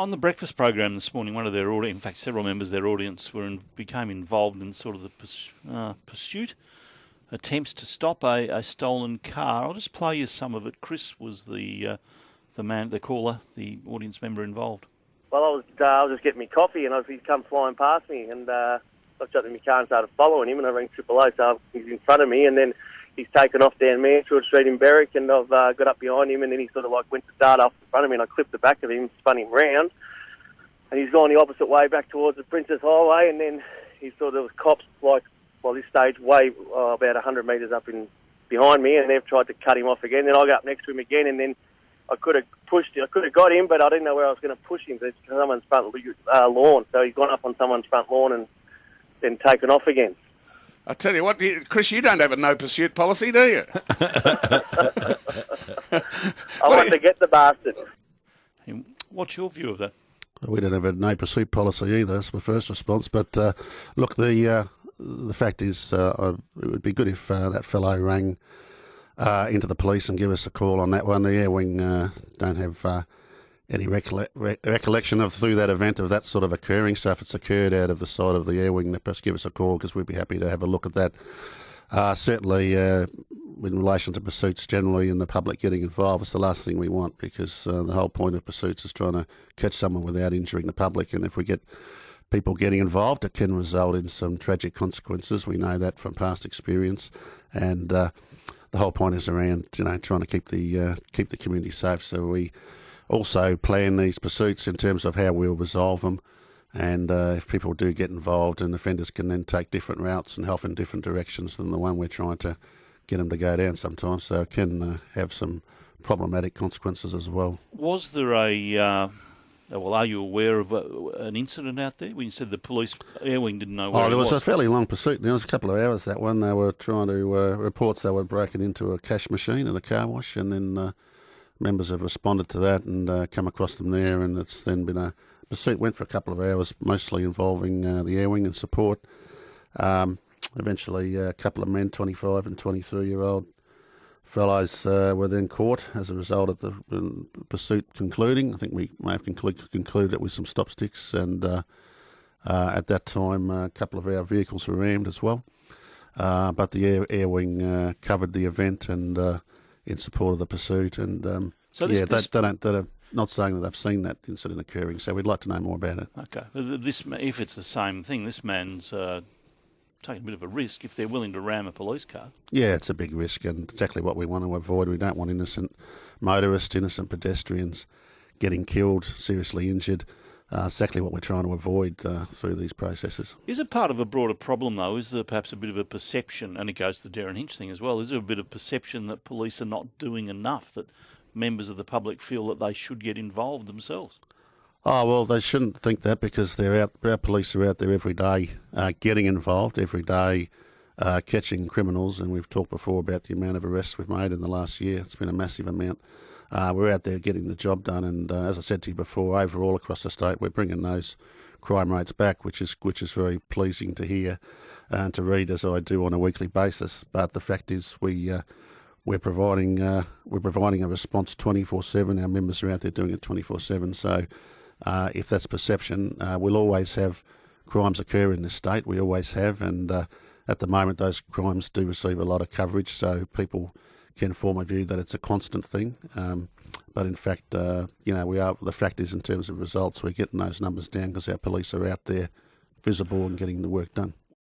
On the breakfast program this morning, one of their audience, in fact, several members of their audience became involved in sort of the pursuit, attempts to stop a stolen car. I'll just play you some of it. Chris was the man, the caller, the audience member involved. Well, I was just getting me coffee, and he'd come flying past me, and I got in my car and started following him, and I rang 000, so he's in front of me, and then he's taken off down Mansfield Street in Berwick, and I've got up behind him, and then he sort of went to start off in front of me, and I clipped the back of him, spun him round, and he's gone the opposite way back towards the Princess Highway, and then he sort of cops this stage way about 100 metres up behind me, and they've tried to cut him off again. Then I go up next to him again, and then I could have got him, but I didn't know where I was going to push him. It's someone's front lawn, so he's gone up on someone's front lawn and then taken off again. I tell you what, Chris, you don't have a no pursuit policy, do you? I want to get the bastard. What's your view of that? We don't have a no pursuit policy either. That's my first response. But look, the fact is, it would be good if that fellow rang into the police and give us a call on that one. The Air Wing don't have any recollection of through that event of that sort of occurring. So if it's occurred out of the side of the Air Wing, perhaps give us a call, because we'd be happy to have a look at that. Certainly, in relation to pursuits generally and the public getting involved, it's the last thing we want, because the whole point of pursuits is trying to catch someone without injuring the public. And if we get people getting involved, it can result in some tragic consequences. We know that from past experience, and the whole point is around trying to keep the community safe. So we also plan these pursuits in terms of how we'll resolve them, and if people do get involved, and offenders can then take different routes and help in different directions than the one we're trying to get them to go down sometimes. So it can have some problematic consequences as well. Was there are you aware of an incident out there when you said the police Air Wing didn't know where it was? There was a fairly long pursuit. There was a couple of hours, that one. They were trying to, reports they were broken into a cash machine at a car wash, and then members have responded to that and come across them there, and it's then been a pursuit. Went for a couple of hours, mostly involving the Air Wing and support. Eventually, a couple of men, 25 and 23-year-old fellows, were then caught as a result of the pursuit concluding. I think we may have concluded it with some stop sticks, and at that time a couple of our vehicles were rammed as well. But the Air Wing covered the event and in support of the pursuit, and they're not saying that they've seen that incident occurring, so we'd like to know more about it. Okay. If it's the same thing, this man's taking a bit of a risk if they're willing to ram a police car. Yeah, it's a big risk, and exactly what we want to avoid. We don't want innocent motorists, innocent pedestrians getting killed, seriously injured. Exactly what we're trying to avoid through these processes. Is it part of a broader problem, though? Is there perhaps a bit of a perception, and it goes to the Darren Hinch thing as well, is there a bit of perception that police are not doing enough, that members of the public feel that they should get involved themselves? Oh, well, they shouldn't think that, because our police are out there every day getting involved, every day catching criminals, and we've talked before about the amount of arrests we've made in the last year. It's been a massive amount. We're out there getting the job done, and as I said to you before, overall across the state, we're bringing those crime rates back, which is very pleasing to hear and to read, as I do on a weekly basis. But the fact is, we're providing a response 24/7. Our members are out there doing it 24/7. So if that's perception, we'll always have crimes occur in this state. We always have, and at the moment, those crimes do receive a lot of coverage, so people can form a view that it's a constant thing. But in fact, the fact is, in terms of results, we're getting those numbers down because our police are out there visible and getting the work done.